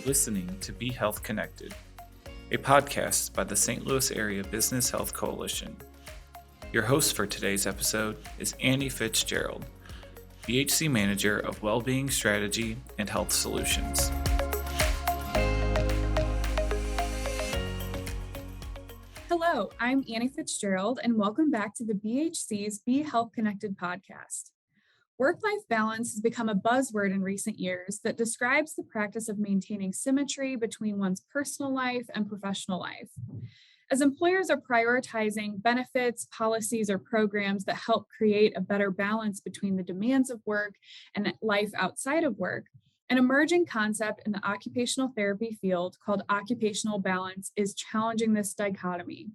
listening to Be Health Connected, a podcast by the St. Louis Area Business Health Coalition. Your host for today's episode is Annie Fitzgerald, BHC Manager of Wellbeing Strategy and Health Solutions. Hello, I'm Annie Fitzgerald, and welcome back to the BHC's Be Health Connected podcast. Work-life balance has become a buzzword in recent years that describes the practice of maintaining symmetry between one's personal life and professional life. As employers are prioritizing benefits, policies, or programs that help create a better balance between the demands of work and life outside of work, an emerging concept in the occupational therapy field called occupational balance is challenging this dichotomy.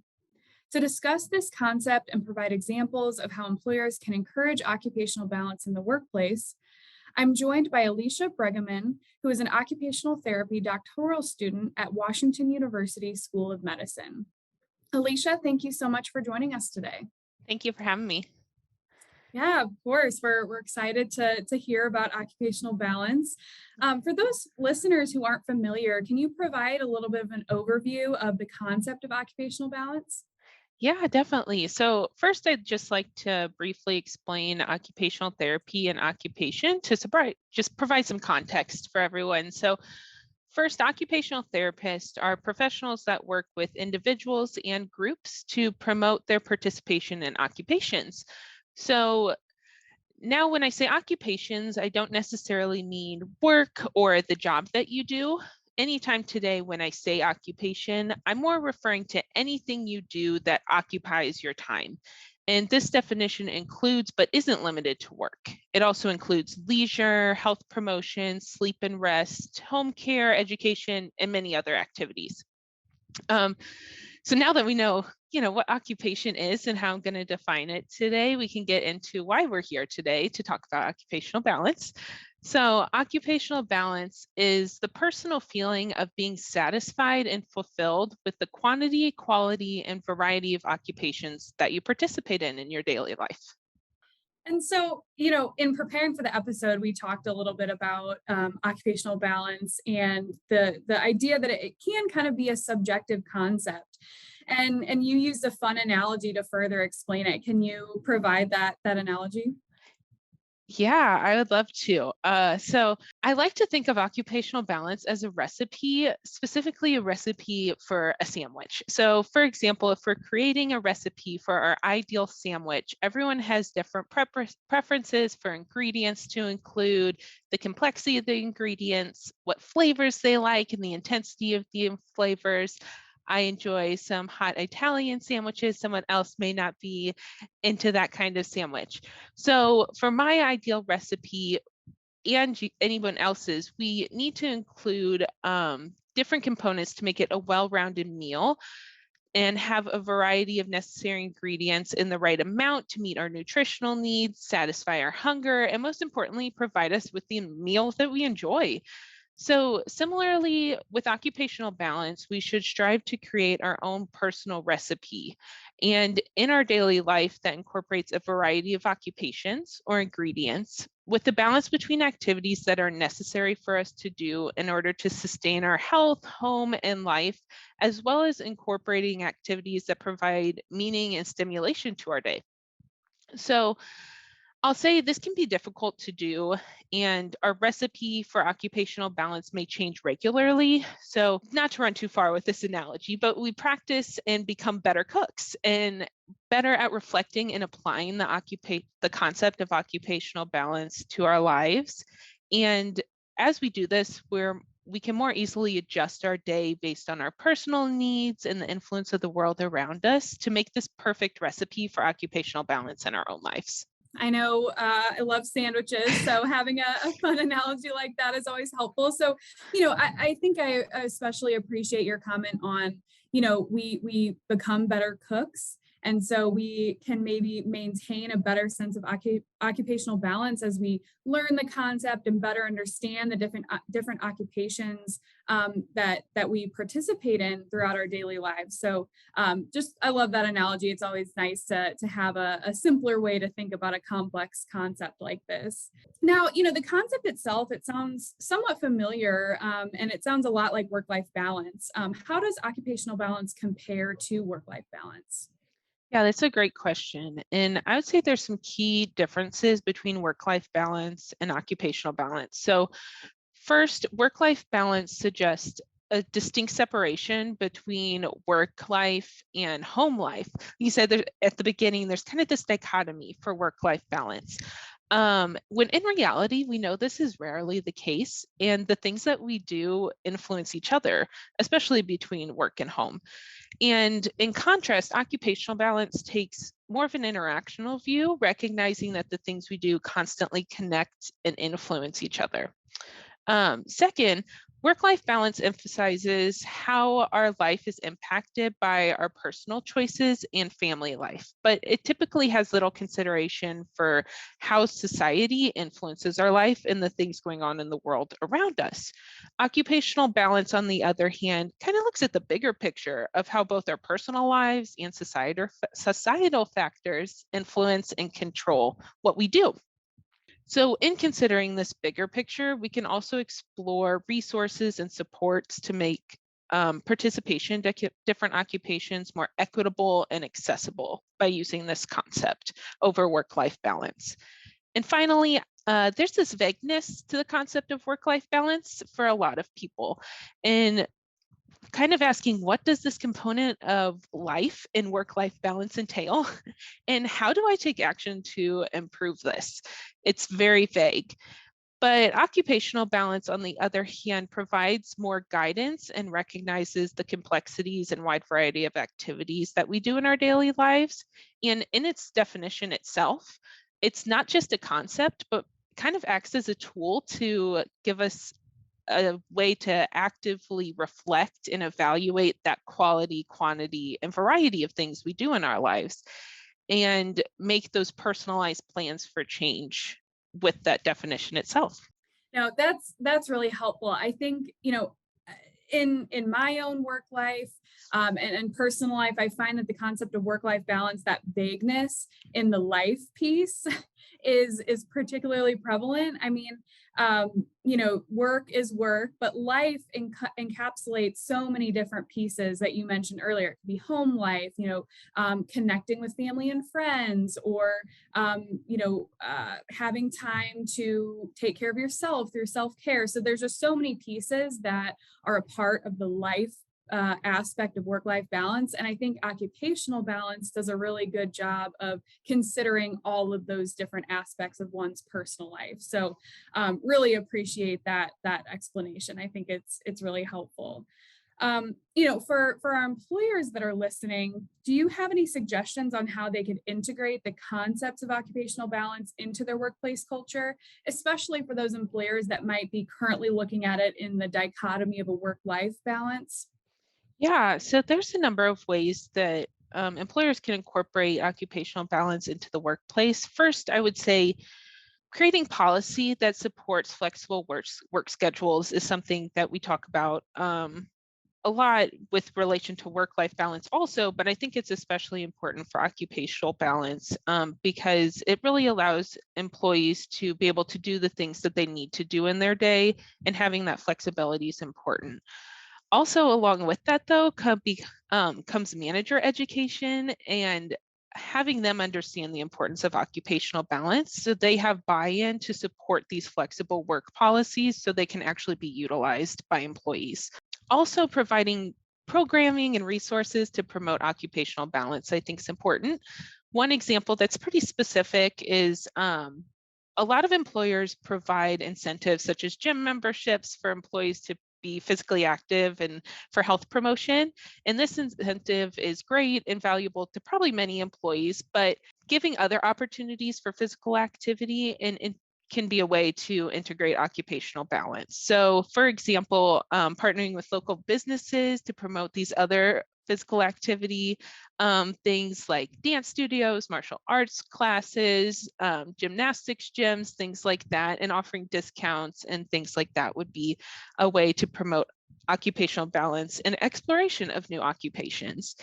To discuss this concept and provide examples of how employers can encourage occupational balance in the workplace, I'm joined by Alicia Brueggemann, who is an occupational therapy doctoral student at Washington University School of Medicine. Alicia, thank you so much for joining us today. Thank you for having me. Yeah, of course. We're excited to hear about occupational balance. For those listeners who aren't familiar, can you provide a little bit of an overview of the concept of occupational balance? Yeah, definitely. So first, I'd just like to briefly explain occupational therapy and occupation to just provide some context for everyone. So first, occupational therapists are professionals that work with individuals and groups to promote their participation in occupations. So now when I say occupations, I don't necessarily mean work or the job that you do. Anytime today when I say occupation, I'm more referring to anything you do that occupies your time. And this definition includes, but isn't limited to work. It also includes leisure, health promotion, sleep and rest, home care, education, and many other activities. So now that we know, what occupation is and how I'm going to define it today, we can get into why we're here today to talk about occupational balance. So occupational balance is the personal feeling of being satisfied and fulfilled with the quantity, quality, and variety of occupations that you participate in your daily life. And so, in preparing for the episode, we talked a little bit about occupational balance and the idea that it can kind of be a subjective concept. And you used a fun analogy to further explain it. Can you provide that analogy? Yeah, I would love to. So I like to think of occupational balance as a recipe, specifically a recipe for a sandwich. So for example, if we're creating a recipe for our ideal sandwich, everyone has different preferences for ingredients to include, the complexity of the ingredients, what flavors they like, and the intensity of the flavors. I enjoy some hot Italian sandwiches. Someone else may not be into that kind of sandwich. So for my ideal recipe and anyone else's, we need to include different components to make it a well-rounded meal and have a variety of necessary ingredients in the right amount to meet our nutritional needs, satisfy our hunger, and most importantly, provide us with the meal that we enjoy. So similarly, with occupational balance, we should strive to create our own personal recipe. And in our daily life, that incorporates a variety of occupations or ingredients with the balance between activities that are necessary for us to do in order to sustain our health, home, and life, as well as incorporating activities that provide meaning and stimulation to our day. So I'll say this can be difficult to do, and our recipe for occupational balance may change regularly. So not to run too far with this analogy, but we practice and become better cooks and better at reflecting and applying the concept of occupational balance to our lives. And as we do this, we can more easily adjust our day based on our personal needs and the influence of the world around us to make this perfect recipe for occupational balance in our own lives. I know I love sandwiches, so having a fun analogy like that is always helpful. So, I think I especially appreciate your comment on, we become better cooks And so we can maybe maintain a better sense of occupational balance as we learn the concept and better understand the different occupations that we participate in throughout our daily lives. So I love that analogy. It's always nice to have a simpler way to think about a complex concept like this. Now, the concept itself, it sounds somewhat familiar, and it sounds a lot like work-life balance. How does occupational balance compare to work-life balance? Yeah, that's a great question. And I would say there's some key differences between work-life balance and occupational balance. So first, work-life balance suggests a distinct separation between work life and home life. You said that at the beginning, there's kind of this dichotomy for work-life balance. When in reality, we know this is rarely the case, and the things that we do influence each other, especially between work and home. And in contrast, occupational balance takes more of an interactional view, recognizing that the things we do constantly connect and influence each other. Second, work-life balance emphasizes how our life is impacted by our personal choices and family life, but it typically has little consideration for how society influences our life and the things going on in the world around us. Occupational balance, on the other hand, kind of looks at the bigger picture of how both our personal lives and societal factors influence and control what we do. So in considering this bigger picture, we can also explore resources and supports to make participation in different occupations more equitable and accessible by using this concept over work-life balance. And finally, there's this vagueness to the concept of work-life balance for a lot of people. And kind of asking, what does this component of life and work-life balance entail? And how do I take action to improve this? It's very vague. But occupational balance, on the other hand, provides more guidance and recognizes the complexities and wide variety of activities that we do in our daily lives. And in its definition itself, it's not just a concept, but kind of acts as a tool to give us a way to actively reflect and evaluate that quality, quantity, and variety of things we do in our lives and make those personalized plans for change with that definition itself. Now, that's really helpful. I think, in my own work life and personal life, I find that the concept of work-life balance, that vagueness in the life piece, is particularly prevalent. I mean, work is work, but life encapsulates so many different pieces that you mentioned earlier. It could be home life, connecting with family and friends, or having time to take care of yourself through self-care. So there's just so many pieces that are a part of the life aspect of work-life balance. And I think occupational balance does a really good job of considering all of those different aspects of one's personal life. So really appreciate that explanation. I think it's really helpful. For our employers that are listening, do you have any suggestions on how they could integrate the concepts of occupational balance into their workplace culture, especially for those employers that might be currently looking at it in the dichotomy of a work-life balance? Yeah, so there's a number of ways that employers can incorporate occupational balance into the workplace. First, I would say creating policy that supports flexible work schedules is something that we talk about a lot with relation to work-life balance also, but I think it's especially important for occupational balance because it really allows employees to be able to do the things that they need to do in their day, and having that flexibility is important. Also, along with that, though, comes manager education and having them understand the importance of occupational balance so they have buy-in to support these flexible work policies so they can actually be utilized by employees. Also, providing programming and resources to promote occupational balance, I think, is important. One example that's pretty specific is a lot of employers provide incentives such as gym memberships for employees to be physically active and for health promotion. And this incentive is great and valuable to probably many employees, but giving other opportunities for physical activity and can be a way to integrate occupational balance. So for example, partnering with local businesses to promote these other physical activity, things like dance studios, martial arts classes, gymnastics gyms, things like that, and offering discounts and things like that would be a way to promote occupational balance and exploration of new occupations.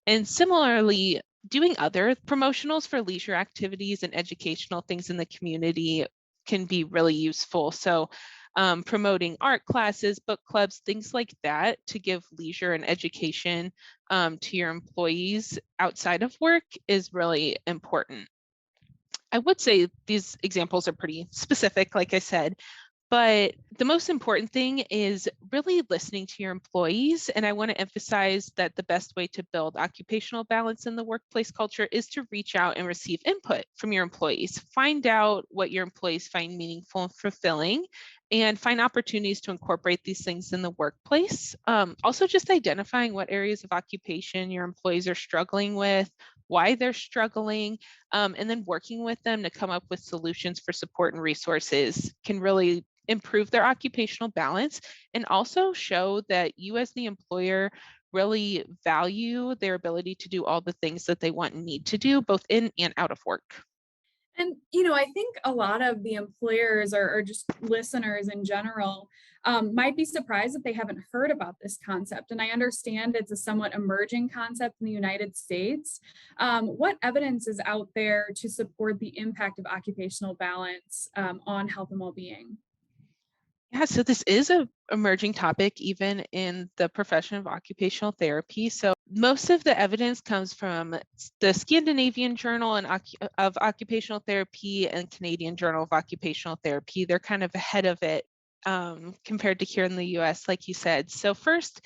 And similarly, doing other promotionals for leisure activities and educational things in the community can be really useful. So promoting art classes, book clubs, things like that to give leisure and education to your employees outside of work is really important. I would say these examples are pretty specific, like I said, but the most important thing is really listening to your employees. And I want to emphasize that the best way to build occupational balance in the workplace culture is to reach out and receive input from your employees. Find out what your employees find meaningful and fulfilling, and find opportunities to incorporate these things in the workplace. Also, just identifying what areas of occupation your employees are struggling with, why they're struggling, and then working with them to come up with solutions for support and resources can really improve their occupational balance, and also show that you as the employer really value their ability to do all the things that they want and need to do, both in and out of work. And, I think a lot of the employers or just listeners in general might be surprised that they haven't heard about this concept. And I understand it's a somewhat emerging concept in the United States. What evidence is out there to support the impact of occupational balance on health and well-being? Yeah, so this is a emerging topic even in the profession of occupational therapy. So most of the evidence comes from the Scandinavian Journal of Occupational Therapy and Canadian Journal of Occupational Therapy. They're kind of ahead of it compared to here in the US, like you said. So first,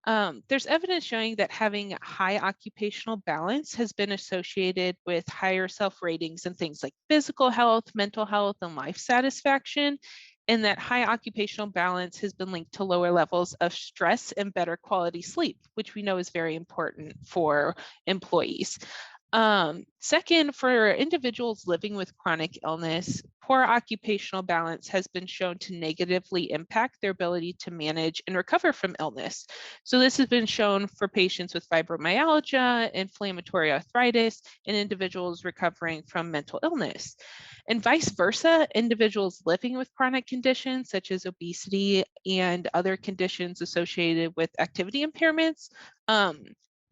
there's evidence showing that having high occupational balance has been associated with higher self-ratings in things like physical health, mental health, and life satisfaction, and that high occupational balance has been linked to lower levels of stress and better quality sleep, which we know is very important for employees. Second, for individuals living with chronic illness, poor occupational balance has been shown to negatively impact their ability to manage and recover from illness. So this has been shown for patients with fibromyalgia, inflammatory arthritis, and individuals recovering from mental illness. And vice versa, individuals living with chronic conditions such as obesity and other conditions associated with activity impairments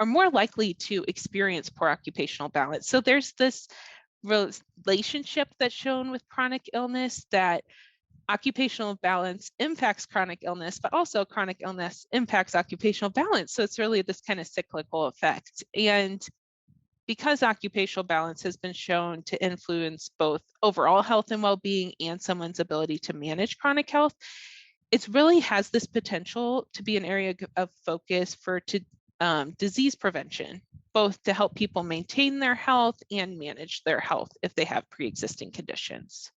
are more likely to experience poor occupational balance. So there's this relationship that's shown with chronic illness, that occupational balance impacts chronic illness, but also chronic illness impacts occupational balance. So it's really this kind of cyclical effect. And because occupational balance has been shown to influence both overall health and well-being and someone's ability to manage chronic health, it really has this potential to be an area of focus for disease prevention, both to help people maintain their health and manage their health if they have pre-existing conditions.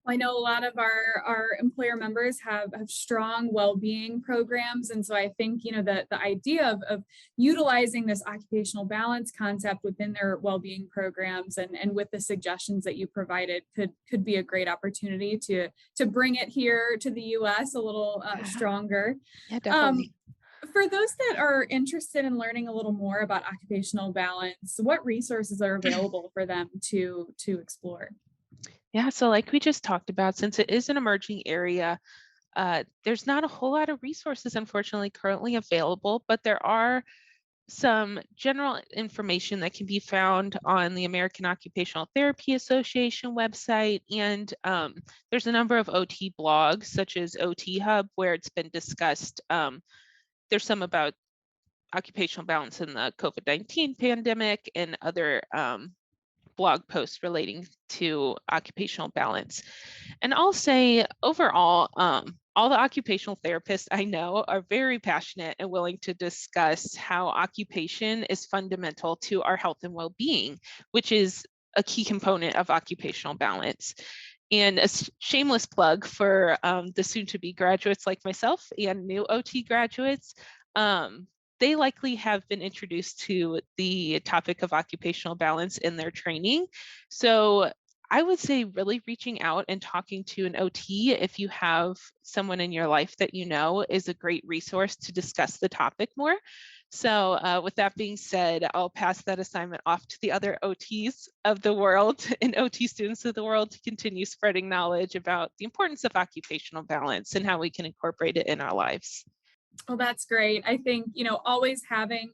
I know a lot of our employer members have strong well-being programs. And so I think, the idea of utilizing this occupational balance concept within their well-being programs and with the suggestions that you provided could be a great opportunity to bring it here to the US a little stronger. Yeah, definitely. For those that are interested in learning a little more about occupational balance, what resources are available for them to explore? Yeah, so like we just talked about, since it is an emerging area, there's not a whole lot of resources, unfortunately, currently available, but there are some general information that can be found on the American Occupational Therapy Association website. And there's a number of OT blogs, such as OT Hub, where it's been discussed. There's some about occupational balance in the COVID-19 pandemic and other blog posts relating to occupational balance. And I'll say overall, all the occupational therapists I know are very passionate and willing to discuss how occupation is fundamental to our health and well-being, which is a key component of occupational balance. And a shameless plug for the soon-to-be graduates like myself and new OT graduates, they likely have been introduced to the topic of occupational balance in their training. So I would say really reaching out and talking to an OT, if you have someone in your life that you know, is a great resource to discuss the topic more. So with that being said, I'll pass that assignment off to the other OTs of the world and OT students of the world to continue spreading knowledge about the importance of occupational balance and how we can incorporate it in our lives. Well, that's great. I think, always having,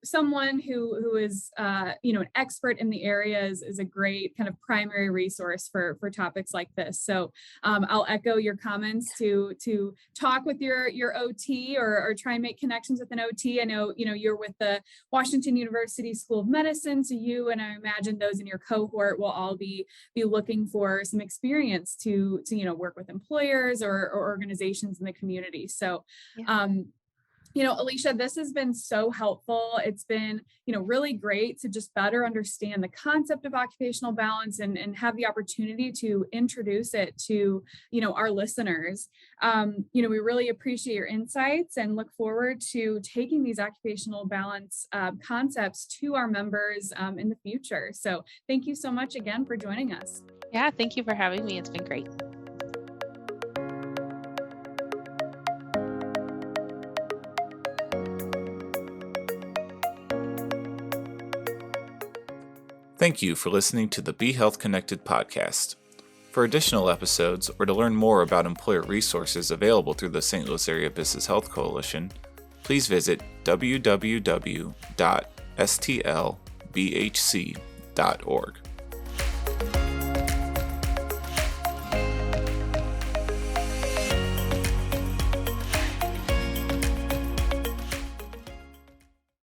someone who is, an expert in the area is a great kind of primary resource for topics like this. So I'll echo your comments to talk with your OT or try and make connections with an OT. I know, you're with the Washington University School of Medicine. So you, and I imagine those in your cohort will all be looking for some experience to work with employers or organizations in the community. So Alicia, this has been so helpful. It's been, really great to just better understand the concept of occupational balance and have the opportunity to introduce it to, our listeners. We really appreciate your insights and look forward to taking these occupational balance concepts to our members in the future. So thank you so much again for joining us. Yeah, thank you for having me. It's been great. Thank you for listening to the Be Health Connected podcast. For additional episodes or to learn more about employer resources available through the St. Louis Area Business Health Coalition, please visit www.stlbhc.org.